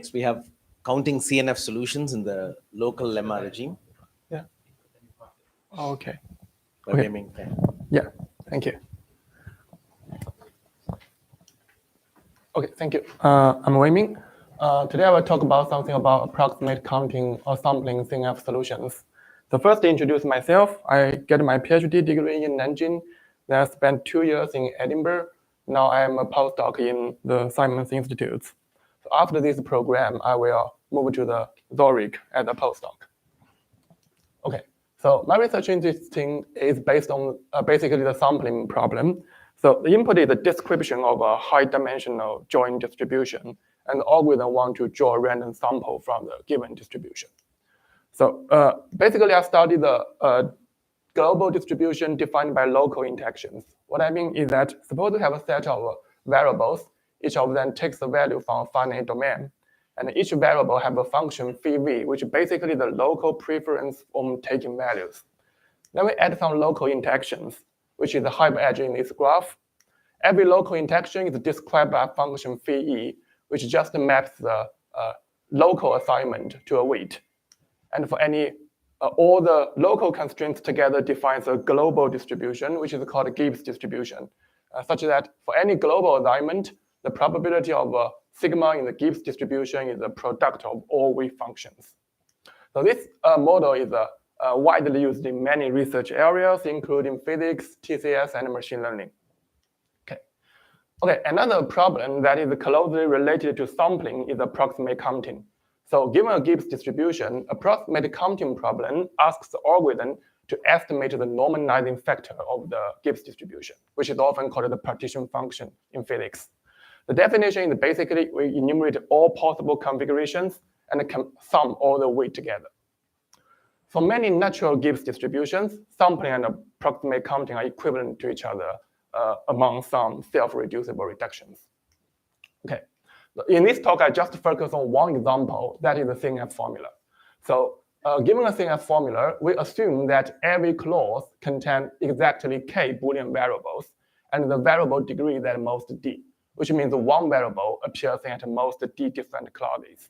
next we have counting CNF solutions in the local lemma regime. Yeah. Okay. By Okay. Weiming, Feng. Yeah. Thank you. Okay. Thank you. I'm Weiming. Today I will talk about something about approximate counting or sampling CNF solutions. So first, to introduce myself, I get my PhD degree in Nanjing. Then I spent 2 years in Edinburgh. Now I am a postdoc in the Simons Institute. So after this program, I will move to the Zurich as a postdoc. Okay, so my research in this thing is based on basically the sampling problem. So the input is a description of a high-dimensional joint distribution, and the algorithm want to draw a random sample from the given distribution. So basically, I studied the global distribution defined by local interactions. What I mean is that suppose we have a set of variables, each of them takes a value from a finite domain, and each variable have a function phi v, which is basically the local preference on taking values. Then we add some local interactions, which is the hyper edge in this graph. Every local interaction is described by a function phi e, which just maps the local assignment to a weight. And for any, all the local constraints together defines a global distribution, which is called a Gibbs distribution, such that for any global assignment, the probability of sigma in the Gibbs distribution is a product of all weight functions. So this model is widely used in many research areas, including physics, TCS, and machine learning. Okay, another problem that is closely related to sampling is approximate counting. So given a Gibbs distribution, approximate counting problem asks the algorithm to estimate the normalizing factor of the Gibbs distribution, which is often called the partition function in physics. The definition is basically we enumerate all possible configurations and can sum all the weight together. For many natural Gibbs distributions, sampling and approximate counting are equivalent to each other among some self-reducible reductions. Okay. In this talk, I just focus on one example, that is the CNF formula. So given a CNF formula, we assume that every clause contains exactly k Boolean variables, and the variable degree is at most d, which means one variable appears in at most d different clauses.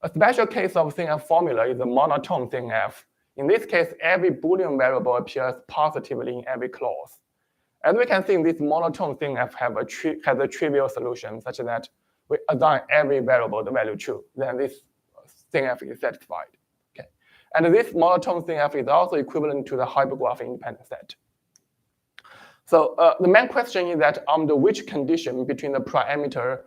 A special case of CNF formula is a monotone CNF. In this case, every Boolean variable appears positively in every clause. As we can see, this monotone CNF has a trivial solution such that we assign every variable the value true, then this CNF is satisfied. Okay. And this monotone CNF is also equivalent to the hypergraph independent set. So the main question is that under which condition between the parameter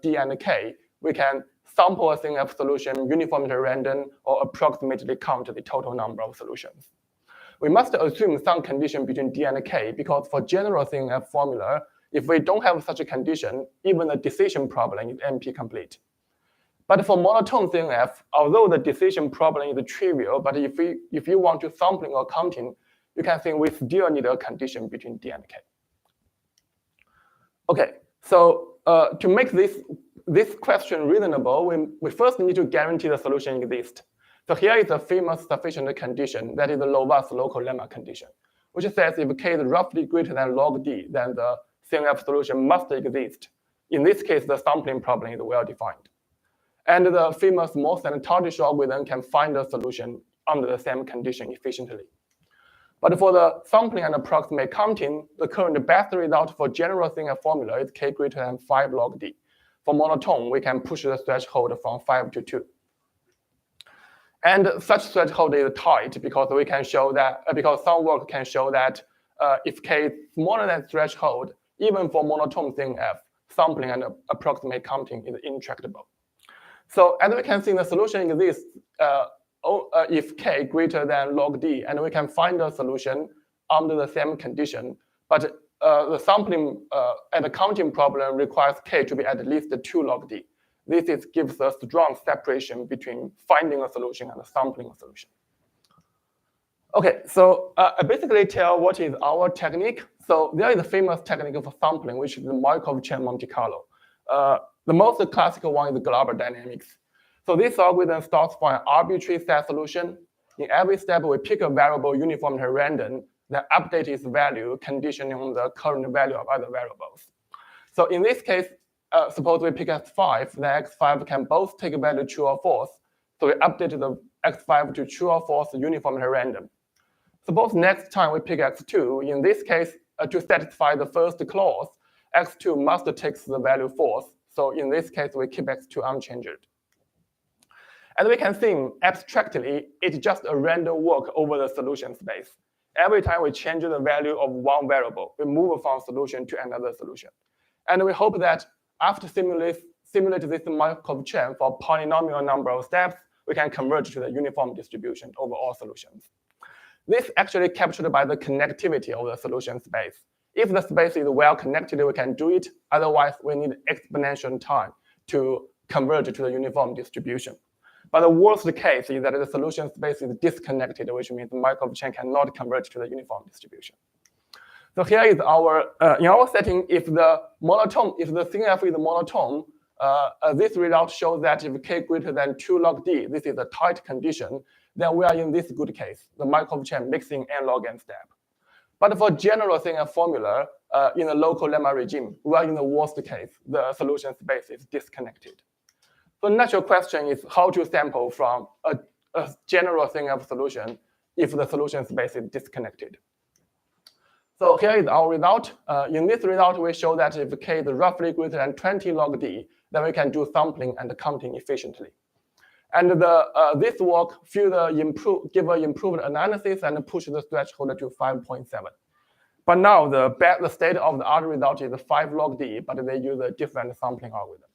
d and k, we can sample a CNF solution uniformly random or approximately count the total number of solutions. We must assume some condition between d and k, because for general CNF formula, if we don't have such a condition, even the decision problem is NP complete. But for monotone CNF, although the decision problem is trivial, but if you want to sampling or counting, you can think we still need a condition between d and k. Okay, so to make this question reasonable, we first need to guarantee the solution exists. So here is a famous sufficient condition, that is the Lovaas local lemma condition, which says if k is roughly greater than log d, then the CNF solution must exist. In this case, the sampling problem is well defined. And the famous Morse and Tardish algorithm can find a solution under the same condition efficiently. But for the sampling and approximate counting, the current best result for general CNF formula is k greater than 5 log d. For monotone, we can push the threshold from 5 to 2. And such threshold is tight because we can show that because some work can show that if k is smaller than threshold, even for monotone CNF, sampling and approximate counting is intractable. So as we can see, the solution exists if k greater than log d, and we can find a solution under the same condition. But the sampling and the counting problem requires k to be at least 2 log d. This gives a strong separation between finding a solution and sampling a solution. Okay, so I basically tell what is our technique. So there is a famous technique for sampling, which is the Markov chain Monte Carlo. The most classical one is global dynamics. So this algorithm starts from an arbitrary set solution. In every step, we pick a variable uniformly random, then update its value conditioning on the current value of other variables. So in this case, suppose we pick x5, then x5 can both take a value true or false. So we update the x5 to true or false uniformly random. Suppose next time we pick x2, in this case, to satisfy the first clause, x2 must take the value false. So in this case, we keep x2 unchanged. As we can see, abstractly, it's just a random walk over the solution space. Every time we change the value of one variable, we move from solution to another solution. And we hope that after simulate this Markov chain for polynomial number of steps, we can converge to the uniform distribution over all solutions. This actually captured by the connectivity of the solution space. If the space is well connected, we can do it. Otherwise, we need exponential time to converge to the uniform distribution. But the worst case is that the solution space is disconnected, which means the Markov chain cannot converge to the uniform distribution. So here is our, in our setting, if the CNF is monotone, this result shows that if k greater than 2 log d, this is a tight condition, then we are in this good case, the Markov chain mixing n log n step. But for general CNF formula, in the local lemma regime, we are in the worst case, the solution space is disconnected. So the natural question is how to sample from a general CNF solution if the solution space is disconnected. So here is our result. In this result, we show that if k is roughly greater than 20 log d, then we can do sampling and counting efficiently. And this work give an improved analysis and push the threshold to 5.7. But now the state of the art result is 5 log d, but they use a different sampling algorithm.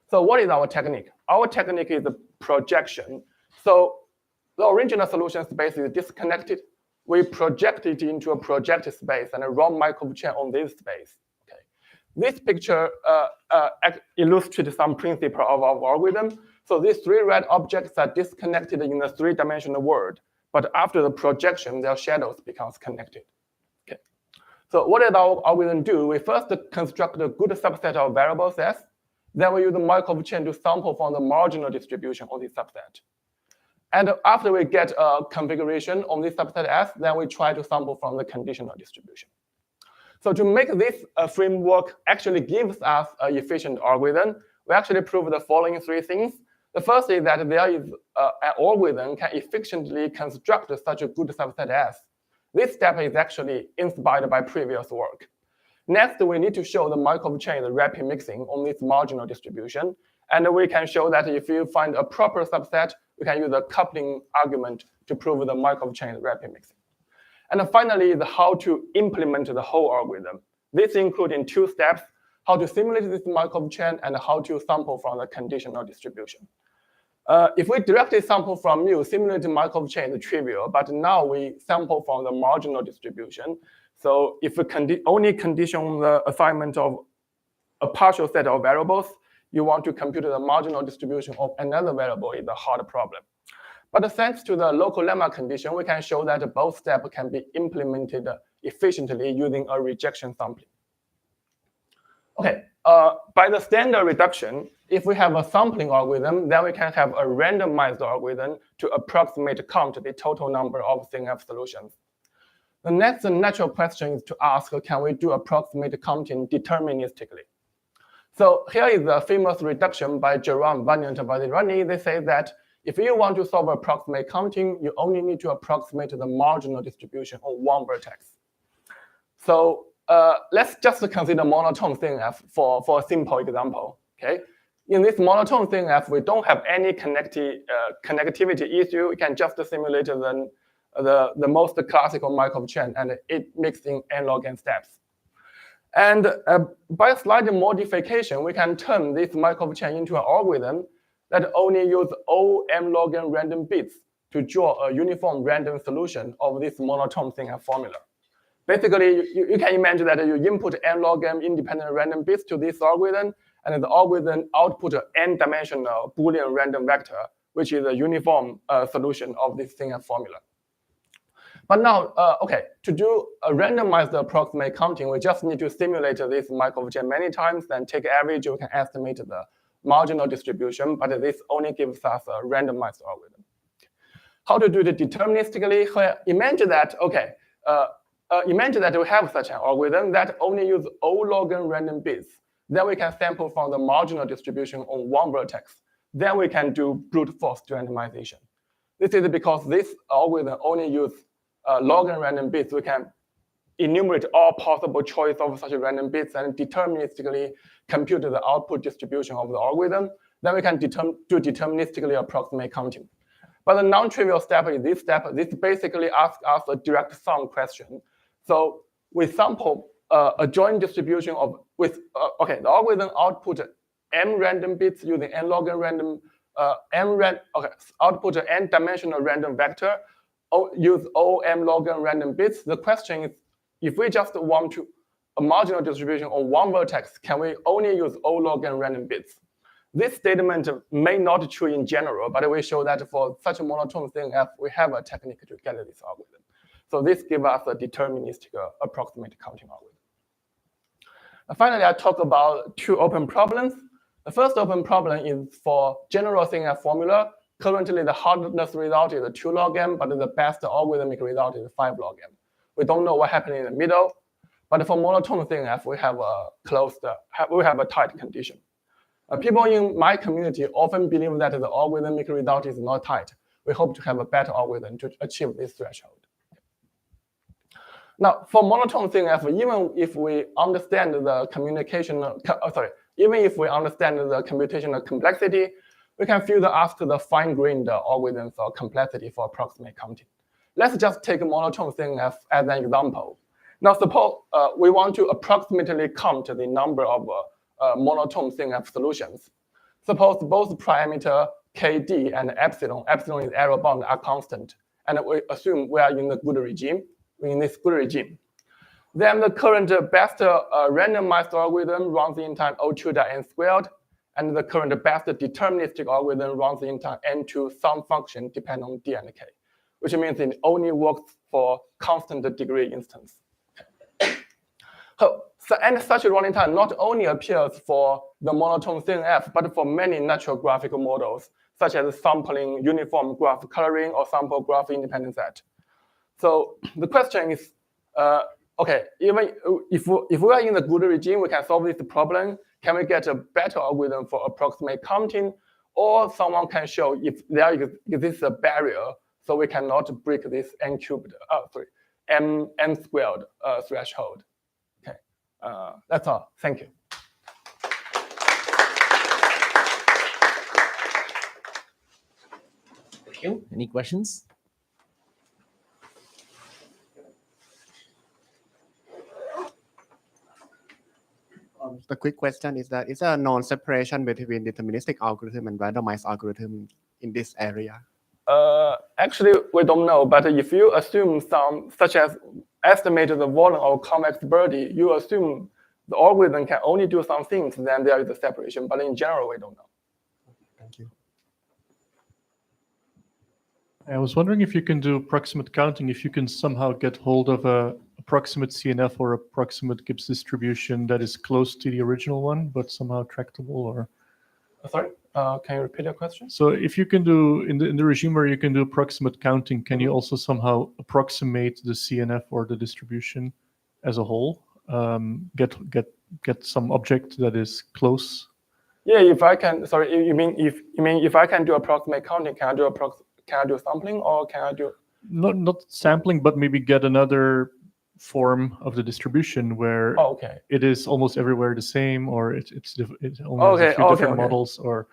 So what is our technique? Our technique is the projection. So the original solution space is disconnected. We project it into a projected space and run Markov chain on this space. Okay. This picture illustrates some principle of our algorithm. So these 3 red objects are disconnected in the 3-dimensional world, but after the projection, their shadows becomes connected. Okay. So what does our algorithm do? We first construct a good subset of variables S. Then we use the Markov chain to sample from the marginal distribution of this subset. And after we get a configuration on this subset S, then we try to sample from the conditional distribution. So to make this framework actually gives us an efficient algorithm, we actually prove the following 3 things. The first is that there is an algorithm can efficiently construct such a good subset S. This step is actually inspired by previous work. Next, we need to show the Markov chain is rapid mixing on this marginal distribution. And we can show that if you find a proper subset, we can use a coupling argument to prove the Markov chain is rapid mixing. And finally, how to implement the whole algorithm. This includes 2 steps, how to simulate this Markov chain and how to sample from the conditional distribution. If we directly sample from mu, simulate the Markov chain is trivial, but now we sample from the marginal distribution. So if we only condition the assignment of a partial set of variables, you want to compute the marginal distribution of another variable is a hard problem. But thanks to the local lemma condition, we can show that both steps can be implemented efficiently using a rejection sampling. Okay, by the standard reduction, if we have a sampling algorithm, then we can have a randomized algorithm to approximate count the total number of CNF solutions. The next natural question is to ask, can we do approximate counting deterministically? So here is a famous reduction by Jerome, Vaniant, Vazirani. They say that if you want to solve approximate counting, you only need to approximate the marginal distribution of one vertex. So let's just consider monotone CNF for a simple example. Okay, in this monotone CNF, we don't have any connectivity issue. We can just simulate the most classical Markov chain, and it mixes in n log n steps. And by a slight modification, we can turn this Markov chain into an algorithm that only uses all m log n random bits to draw a uniform random solution of this monotone CNF formula. Basically, you can imagine that you input n log n independent random bits to this algorithm, and the algorithm output an n-dimensional Boolean random vector, which is a uniform solution of this CNF formula. But now, okay, to do a randomized approximate counting, we just need to simulate this Markov chain many times, then take average, we can estimate the marginal distribution, but this only gives us a randomized algorithm. How to do it deterministically? Imagine that, okay, imagine that we have such an algorithm that only uses O log n random bits, Then we can sample from the marginal distribution on one vertex. Then we can do brute force derandomization. This is because this algorithm only uses log and random bits. We can enumerate all possible choice of such random bits and deterministically compute the output distribution of the algorithm. Then we can do deterministically approximate counting. But the non-trivial step is this step. This basically asks us a direct sum question. So we sample a joint distribution of the algorithm output m random bits using n log n random output an n-dimensional random vector. Use O m log n random bits. The question is, if we just want to a marginal distribution on one vertex, can we only use O log n random bits? This statement may not be true in general, but we show that for such a monotone CNF, we have a technique to get this algorithm. So this gives us a deterministic approximate counting algorithm. Finally, I talk about two open problems. The first open problem is for general CNF formula. Currently, the hardness result is 2 log m, but the best algorithmic result is 5 log m. We don't know what happened in the middle, but for monotone CNF, we have a tight condition. People in my community often believe that the algorithmic result is not tight. We hope to have a better algorithm to achieve this threshold. Now, for monotone CNF, even if we understand the computational complexity, we can further ask the fine-grained algorithms or complexity for approximate counting. Let's just take monotone CNF as an example. Now, suppose we want to approximately count the number of monotone CNF solutions. Suppose both parameter kd and epsilon is error bound, are constant, and we assume we are in the good regime. In this good regime, then the current best randomized algorithm runs in time O2.n squared, and the current best deterministic algorithm runs in time n to some function depending on d and k, which means it only works for constant degree instance. And such a running time not only appears for the monotone CNF, but for many natural graphical models, such as sampling uniform graph coloring or sample graph independent set. So the question is, even if we are in the good regime, we can solve this problem. Can we get a better algorithm for approximate counting? Or someone can show if there exists a barrier, so we cannot break this n squared threshold. Okay, that's all. Thank you. Thank you. Any questions? The quick question is that is there a non-separation between deterministic algorithm and randomized algorithm in this area? Actually, we don't know, but if you assume some, such as estimate the volume of convex body, you assume the algorithm can only do some things, then there is a separation, but in general, we don't know. Thank you. I was wondering if you can do approximate counting, if you can somehow get hold of a approximate CNF or approximate Gibbs distribution that is close to the original one, but somehow tractable, or? Sorry, can you repeat your question? So if you can do, in the regime where you can do approximate counting, can you also somehow approximate the CNF or the distribution as a whole? Get some object that is close? Yeah, if I can, sorry, you mean if I can do approximate counting, can I do sampling, or can I do? Not sampling, but maybe get another form of the distribution where it is almost everywhere the same, or it only has a few different models, or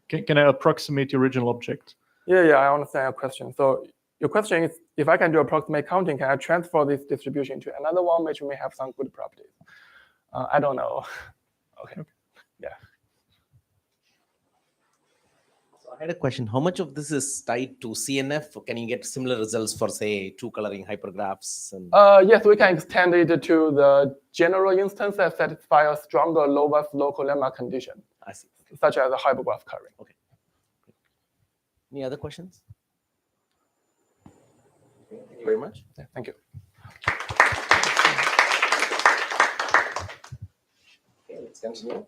can I approximate the original object? Yeah, I understand your question. So your question is, if I can do approximate counting, can I transfer this distribution to another one which may have some good properties? I don't know. Okay. Yeah. I had a question. How much of this is tied to CNF? Or can you get similar results for, say, two coloring hypergraphs? And... yes, we can extend it to the general instance that satisfy a stronger lowest local lemma condition. I see. Okay. Such as a hypergraph coloring. Okay. Any other questions? Okay, thank you very much. Yeah, thank you. Okay, let's continue.